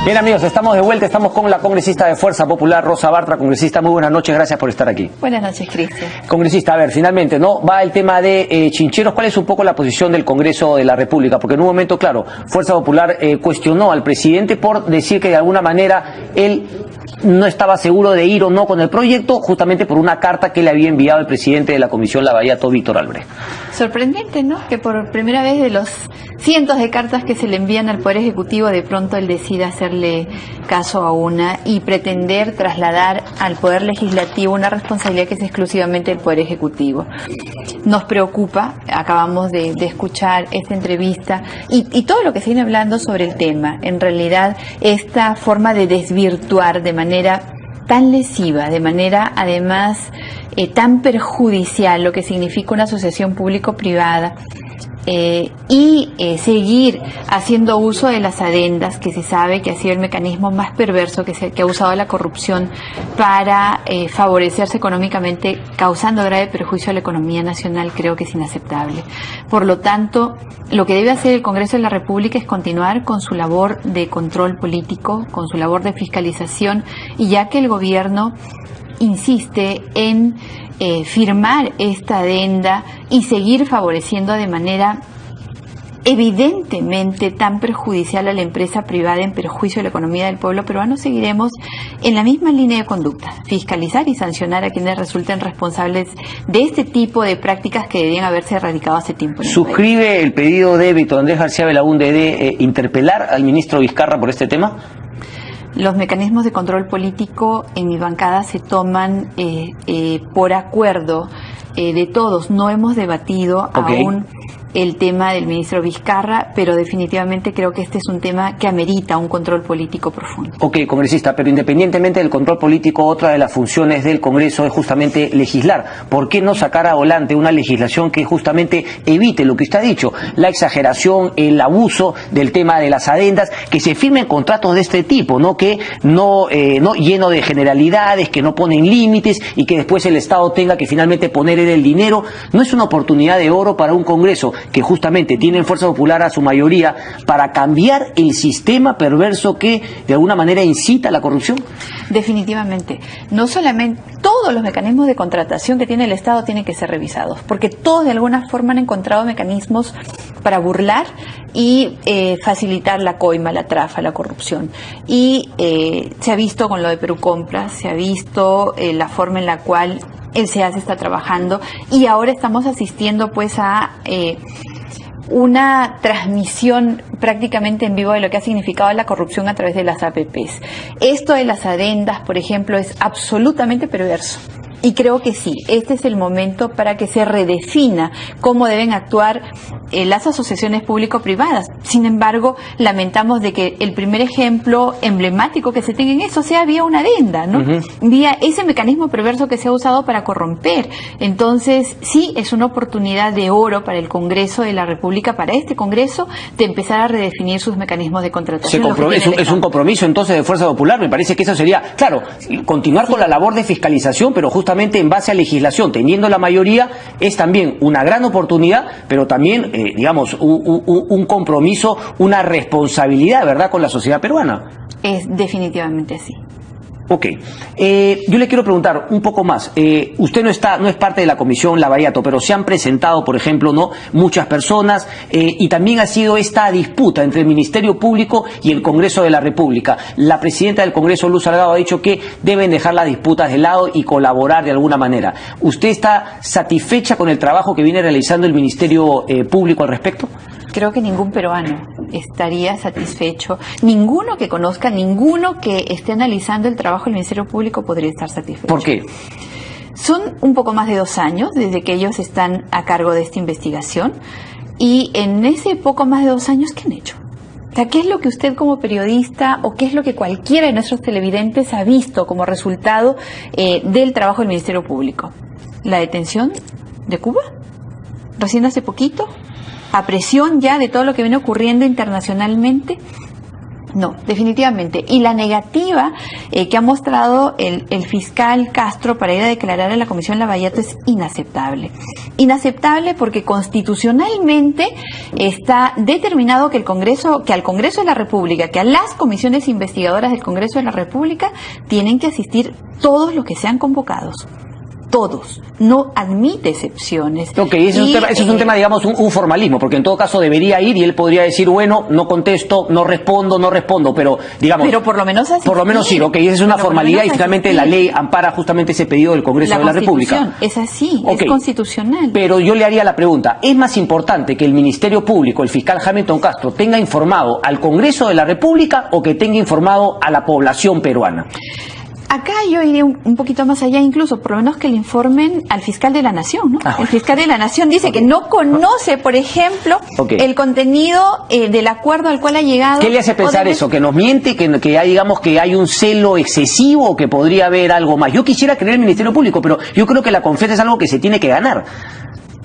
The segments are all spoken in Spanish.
Bien, amigos, estamos de vuelta, estamos con la congresista de Fuerza Popular, Rosa Bartra. Congresista, muy buenas noches, gracias por estar aquí. Buenas noches, Cristian. Congresista, a ver, finalmente, ¿no? Va el tema de Chincheros. ¿Cuál es un poco la posición del Congreso de la República? Porque en un momento, claro, Fuerza Popular cuestionó al presidente por decir que de alguna manera él no estaba seguro de ir o no con el proyecto, justamente por una carta que le había enviado el presidente de la Comisión Lavallato, Víctor Albrecht. Sorprendente, ¿no? Que por primera vez de los cientos de cartas que se le envían al Poder Ejecutivo, de pronto él decida hacerle caso a una y pretender trasladar al Poder Legislativo una responsabilidad que es exclusivamente del Poder Ejecutivo. Nos preocupa, acabamos de escuchar esta entrevista y todo lo que se viene hablando sobre el tema. En realidad, esta forma de desvirtuar de manera tan lesiva, de manera además tan perjudicial lo que significa una asociación público-privada, seguir haciendo uso de las adendas, que se sabe que ha sido el mecanismo más perverso que ha usado la corrupción para favorecerse económicamente, causando grave perjuicio a la economía nacional, creo que es inaceptable. Por lo tanto, lo que debe hacer el Congreso de la República es continuar con su labor de control político, con su labor de fiscalización, y ya que el gobierno insiste en firmar esta adenda y seguir favoreciendo de manera evidentemente tan perjudicial a la empresa privada en perjuicio de la economía del pueblo peruano, seguiremos en la misma línea de conducta: fiscalizar y sancionar a quienes resulten responsables de este tipo de prácticas que debían haberse erradicado hace tiempo. ¿Suscribe el pedido de Víctor Andrés García Belaúnde de interpelar al ministro Vizcarra por este tema? Los mecanismos de control político en mi bancada se toman por acuerdo de todos. No hemos debatido aún el tema del ministro Vizcarra, pero definitivamente creo que este es un tema que amerita un control político profundo. Ok, congresista, pero independientemente del control político, otra de las funciones del Congreso es justamente legislar. ¿Por qué no sacar adelante una legislación que justamente evite lo que usted ha dicho, la exageración, el abuso del tema de las adendas, que se firmen contratos de este tipo, ¿no? Que no lleno de generalidades, que no ponen límites y que después el Estado tenga que finalmente poner el dinero? ¿No es una oportunidad de oro para un Congreso que justamente tiene Fuerza Popular a su mayoría para cambiar el sistema perverso que de alguna manera incita a la corrupción? Definitivamente. No solamente, todos los mecanismos de contratación que tiene el Estado tienen que ser revisados, porque todos de alguna forma han encontrado mecanismos para burlar y facilitar la coima, la trafa, la corrupción. Y se ha visto con lo de Perú Compras, se ha visto la forma en la cual el SEAS está trabajando, y ahora estamos asistiendo pues a una transmisión prácticamente en vivo de lo que ha significado la corrupción a través de las APPs. Esto de las adendas, por ejemplo, es absolutamente perverso. Y creo que sí, este es el momento para que se redefina cómo deben actuar las asociaciones público-privadas. Sin embargo, lamentamos de que el primer ejemplo emblemático que se tenga en eso sea vía una adenda, ¿no? Vía ese mecanismo perverso que se ha usado para corromper. Entonces, sí, es una oportunidad de oro para el Congreso de la República, para este Congreso, de empezar a redefinir sus mecanismos de contratación. Es un compromiso entonces de Fuerza Popular. Me parece que eso sería, claro, continuar con la labor de fiscalización, pero justamente en base a legislación, teniendo la mayoría, es también una gran oportunidad, pero también, digamos, un compromiso, una responsabilidad, ¿verdad?, con la sociedad peruana. Es definitivamente así. Ok. Yo le quiero preguntar un poco más. Usted no es parte de la Comisión Lavallato, pero se han presentado, por ejemplo, ¿no?, muchas personas, y también ha sido esta disputa entre el Ministerio Público y el Congreso de la República. La presidenta del Congreso, Luz Salgado, ha dicho que deben dejar las disputas de lado y colaborar de alguna manera. ¿Usted está satisfecha con el trabajo que viene realizando el Ministerio Público al respecto? Creo que ningún peruano estaría satisfecho, ninguno que conozca, ninguno que esté analizando el trabajo del Ministerio Público podría estar satisfecho. ¿Por qué? Son un poco más de 2 años desde que ellos están a cargo de esta investigación, y en ese poco más de 2 años, ¿qué han hecho? O sea, ¿qué es lo que usted como periodista, o qué es lo que cualquiera de nuestros televidentes ha visto como resultado del trabajo del Ministerio Público? ¿La detención de Cuba? ¿Recién hace poquito? ¿A presión ya de todo lo que viene ocurriendo internacionalmente? No, definitivamente. Y la negativa que ha mostrado el fiscal Castro para ir a declarar a la Comisión Lavallato es inaceptable. Inaceptable porque constitucionalmente está determinado que al Congreso de la República, que a las comisiones investigadoras del Congreso de la República tienen que asistir todos los que sean convocados. Todos, no admite excepciones. Ok, eso es un tema, digamos, un formalismo, porque en todo caso debería ir y él podría decir, bueno, no contesto, no respondo, pero digamos... Pero por lo menos así. Por lo menos sí, ok, esa es una formalidad y finalmente la ley ampara justamente ese pedido del Congreso de la República. Es así, okay, es constitucional. Pero yo le haría la pregunta, ¿es más importante que el Ministerio Público, el fiscal Hamilton Castro, tenga informado al Congreso de la República o que tenga informado a la población peruana? Acá yo iría un poquito más allá, incluso, por lo menos que le informen al fiscal de la Nación, ¿no? El fiscal de la Nación dice que no conoce, por ejemplo, el contenido del acuerdo al cual ha llegado. ¿Qué le hace pensar eso? ¿Que nos miente? ¿Que hay, digamos, que hay un celo excesivo o que podría haber algo más? Yo quisiera creer en el Ministerio Público, pero yo creo que la confianza es algo que se tiene que ganar.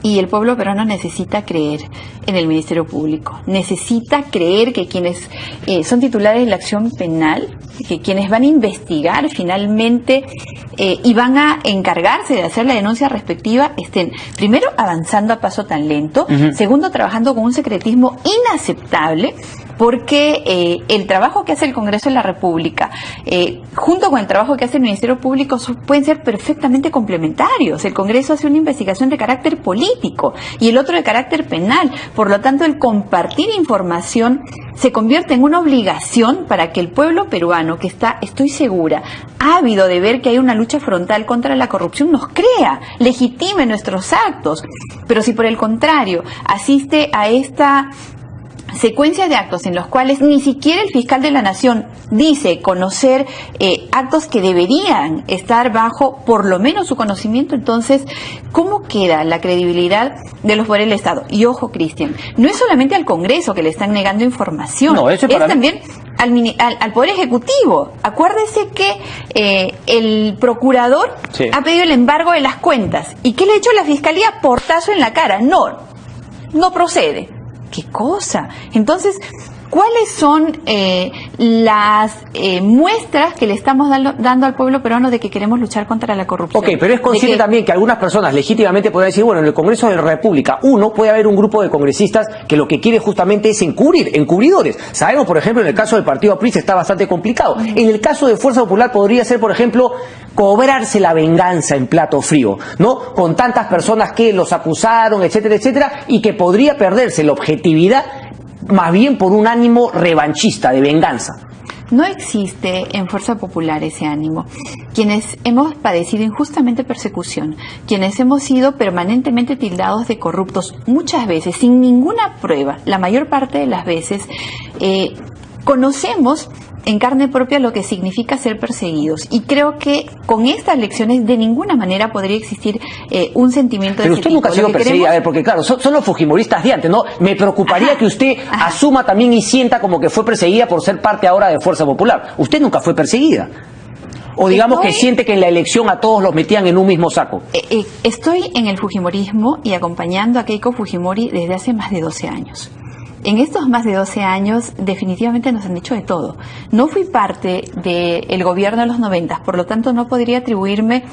Y el pueblo peruano necesita creer en el Ministerio Público, necesita creer que quienes son titulares de la acción penal, que quienes van a investigar finalmente y van a encargarse de hacer la denuncia respectiva, estén primero avanzando a paso tan lento, segundo trabajando con un secretismo inaceptable, porque el trabajo que hace el Congreso de la República, junto con el trabajo que hace el Ministerio Público, pueden ser perfectamente complementarios. El Congreso hace una investigación de carácter político y el otro de carácter penal. Por lo tanto, el compartir información se convierte en una obligación para que el pueblo peruano, que está, estoy segura, ávido de ver que hay una lucha frontal contra la corrupción, nos crea, legitime nuestros actos. Pero si por el contrario asiste a esta secuencia de actos en los cuales ni siquiera el fiscal de la Nación dice conocer actos que deberían estar bajo por lo menos su conocimiento, entonces, ¿cómo queda la credibilidad de los poderes del Estado? Y ojo, Cristian, no es solamente al Congreso que le están negando información, no, es también al Poder Ejecutivo. Acuérdese que el procurador ha pedido el embargo de las cuentas. ¿Y qué le ha hecho la Fiscalía? Portazo en la cara. No procede. ¿Qué cosa? Entonces, ¿cuáles son las muestras que le estamos dando al pueblo peruano de que queremos luchar contra la corrupción? Ok, pero es consciente también que algunas personas legítimamente pueden decir, bueno, en el Congreso de la República, puede haber un grupo de congresistas que lo que quiere justamente es encubridores. Sabemos, por ejemplo, en el caso del partido APRI está bastante complicado. En el caso de Fuerza Popular podría ser, por ejemplo, cobrarse la venganza en plato frío, ¿no? Con tantas personas que los acusaron, etcétera, etcétera, y que podría perderse la objetividad más bien por un ánimo revanchista, de venganza. No existe en Fuerza Popular ese ánimo. Quienes hemos padecido injustamente persecución, quienes hemos sido permanentemente tildados de corruptos, muchas veces sin ninguna prueba, la mayor parte de las veces, conocemos en carne propia lo que significa ser perseguidos. Y creo que con estas lecciones de ninguna manera podría existir un sentimiento de ese tipo. Pero usted nunca ha sido perseguida, a ver, porque claro, son los fujimoristas de antes, ¿no? Me preocuparía que usted asuma también y sienta como que fue perseguida por ser parte ahora de Fuerza Popular. Usted nunca fue perseguida. O digamos que siente que en la elección a todos los metían en un mismo saco. Estoy en el fujimorismo y acompañando a Keiko Fujimori desde hace más de 12 años. En estos más de 12 años definitivamente nos han dicho de todo. No fui parte del gobierno de los 90, por lo tanto no podría atribuirme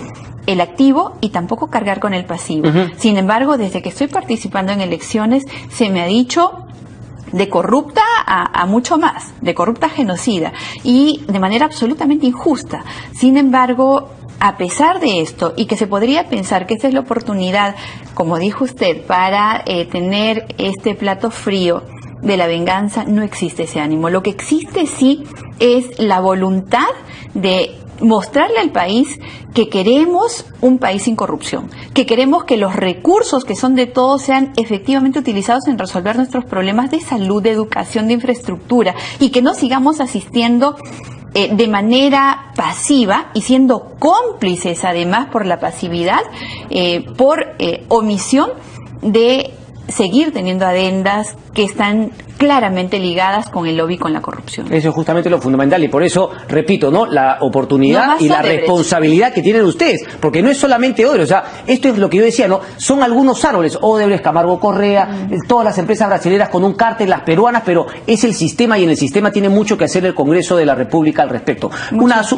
el activo y tampoco cargar con el pasivo. Sin embargo, desde que estoy participando en elecciones se me ha dicho de corrupta a mucho más, de corrupta genocida y de manera absolutamente injusta. Sin embargo, a pesar de esto, y que se podría pensar que esta es la oportunidad, como dijo usted, para tener este plato frío de la venganza, no existe ese ánimo. Lo que existe sí es la voluntad de mostrarle al país que queremos un país sin corrupción, que queremos que los recursos que son de todos sean efectivamente utilizados en resolver nuestros problemas de salud, de educación, de infraestructura, y que no sigamos asistiendo de manera pasiva y siendo cómplices además por la pasividad, por omisión de seguir teniendo adendas que están claramente ligadas con el lobby y con la corrupción. Eso es justamente lo fundamental y por eso, repito, ¿no? La oportunidad y la responsabilidad que tienen ustedes, porque no es solamente Odebrecht, o sea, esto es lo que yo decía, ¿no? Son algunos árboles, Odebrecht, Camargo Correa, todas las empresas brasileñas con un cártel, las peruanas, pero es el sistema y en el sistema tiene mucho que hacer el Congreso de la República al respecto. Unas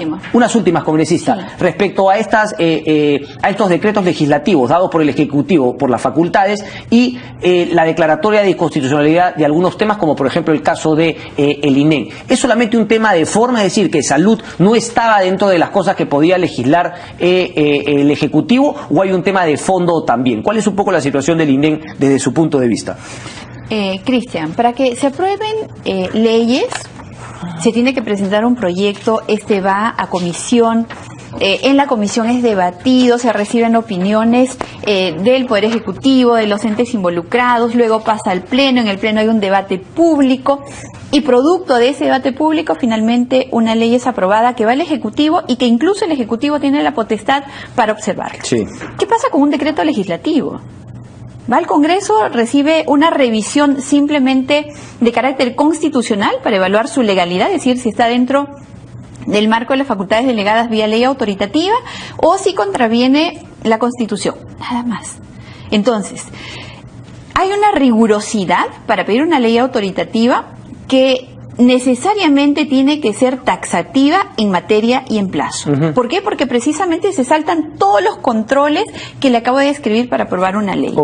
últimas, congresistas, sí, respecto a estos decretos legislativos dados por el Ejecutivo, por las facultades y la declaratoria de inconstitucionalidad de algunos temas, como por ejemplo el caso de el INEM. ¿Es solamente un tema de forma, es decir, que salud no estaba dentro de las cosas que podía legislar el Ejecutivo, o hay un tema de fondo también? ¿Cuál es un poco la situación del INEM desde su punto de vista? Cristian, para que se aprueben leyes, se tiene que presentar un proyecto, va a comisión. En la comisión es debatido, se reciben opiniones del Poder Ejecutivo, de los entes involucrados, luego pasa al Pleno, en el Pleno hay un debate público y producto de ese debate público finalmente una ley es aprobada que va al Ejecutivo y que incluso el Ejecutivo tiene la potestad para observarla. Sí. ¿Qué pasa con un decreto legislativo? Va al Congreso, recibe una revisión simplemente de carácter constitucional para evaluar su legalidad, es decir, si está dentro del marco de las facultades delegadas vía ley autoritativa o si contraviene la Constitución, nada más. Entonces, hay una rigurosidad para pedir una ley autoritativa que necesariamente tiene que ser taxativa en materia y en plazo. ¿Por qué? Porque precisamente se saltan todos los controles que le acabo de describir para aprobar una ley.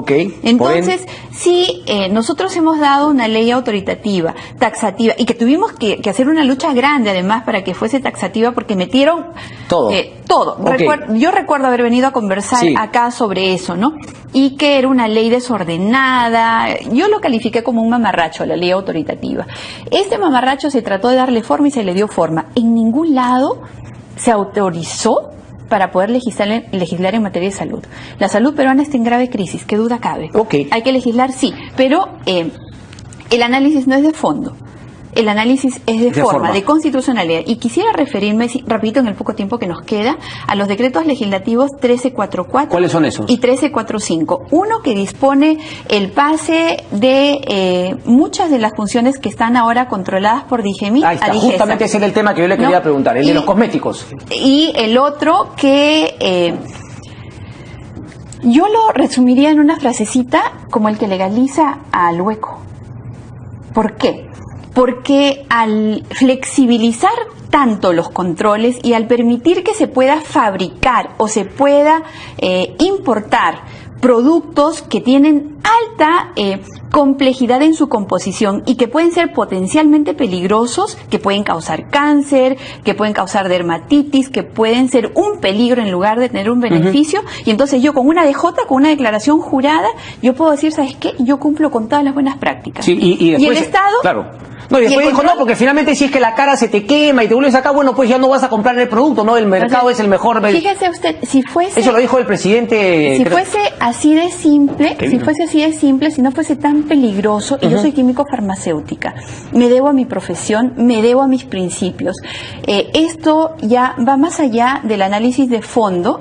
Entonces, si nosotros hemos dado una ley autoritativa, taxativa, y que tuvimos que hacer una lucha grande además para que fuese taxativa porque metieron todo. Yo recuerdo haber venido a conversar acá sobre eso, ¿no? Y que era una ley desordenada. Yo lo califiqué como un mamarracho, la ley autoritativa. Este mamarracho se trató de darle forma y se le dio forma. En ningún lado se autorizó para poder legislar en materia de salud. La salud peruana está en grave crisis, ¿qué duda cabe? Hay que legislar, sí, pero el análisis no es de fondo. El análisis es de forma, de constitucionalidad. Y quisiera referirme, repito, en el poco tiempo que nos queda, a los decretos legislativos 1344. ¿Cuáles son esos? Y 1345. Uno que dispone el pase de muchas de las funciones que están ahora controladas por DIGEMI. Ahí está, justamente ese era el tema que yo le quería preguntar, el de los cosméticos. Y el otro que yo lo resumiría en una frasecita como el que legaliza al hueco. ¿Por qué? Porque al flexibilizar tanto los controles y al permitir que se pueda fabricar o se pueda importar productos que tienen alta complejidad en su composición y que pueden ser potencialmente peligrosos, que pueden causar cáncer, que pueden causar dermatitis, que pueden ser un peligro en lugar de tener un beneficio, y entonces yo con una DJ, con una declaración jurada, yo puedo decir, ¿sabes qué? Yo cumplo con todas las buenas prácticas. Sí, y después, el Estado... Claro. No, y después dijo, no, porque finalmente si es que la cara se te quema y te vuelves acá, bueno, pues ya no vas a comprar el producto, ¿no? El mercado es el mejor. Fíjese usted, si fuese... Eso lo dijo el presidente... Si fuese así de simple, si no fuese tan peligroso, y yo soy químico farmacéutica, me debo a mi profesión, me debo a mis principios. Esto ya va más allá del análisis de fondo,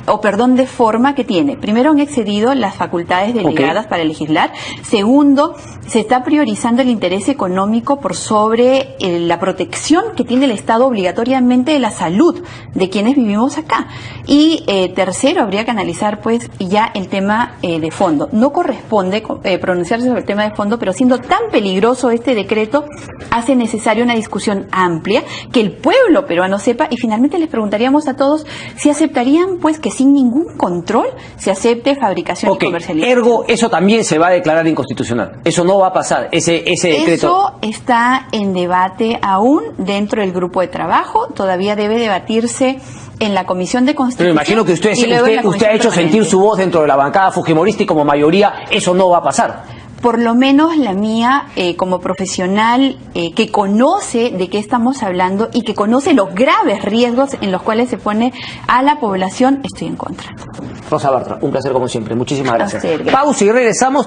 de forma que tiene. Primero, han excedido las facultades delegadas para legislar. Segundo, se está priorizando el interés económico por sobre la protección que tiene el Estado obligatoriamente de la salud de quienes vivimos acá. Y tercero, habría que analizar pues ya el tema de fondo. No corresponde pronunciarse sobre el tema de fondo, pero siendo tan peligroso este decreto, hace necesaria una discusión amplia, que el pueblo peruano sepa, y finalmente les preguntaríamos a todos si aceptarían pues que sin ningún control se acepte fabricación y comercialización. Ergo, eso también se va a declarar inconstitucional. Eso no va a pasar, ese decreto. Eso está en debate aún dentro del grupo de trabajo, todavía debe debatirse en la Comisión de Constitución. Pero imagino que usted ha hecho sentir su voz dentro de la bancada fujimorista y como mayoría eso no va a pasar. Por lo menos la mía, como profesional que conoce de qué estamos hablando y que conoce los graves riesgos en los cuales se pone a la población, estoy en contra. Rosa Bartra, un placer como siempre. Muchísimas gracias. Gracias. Pausa y regresamos.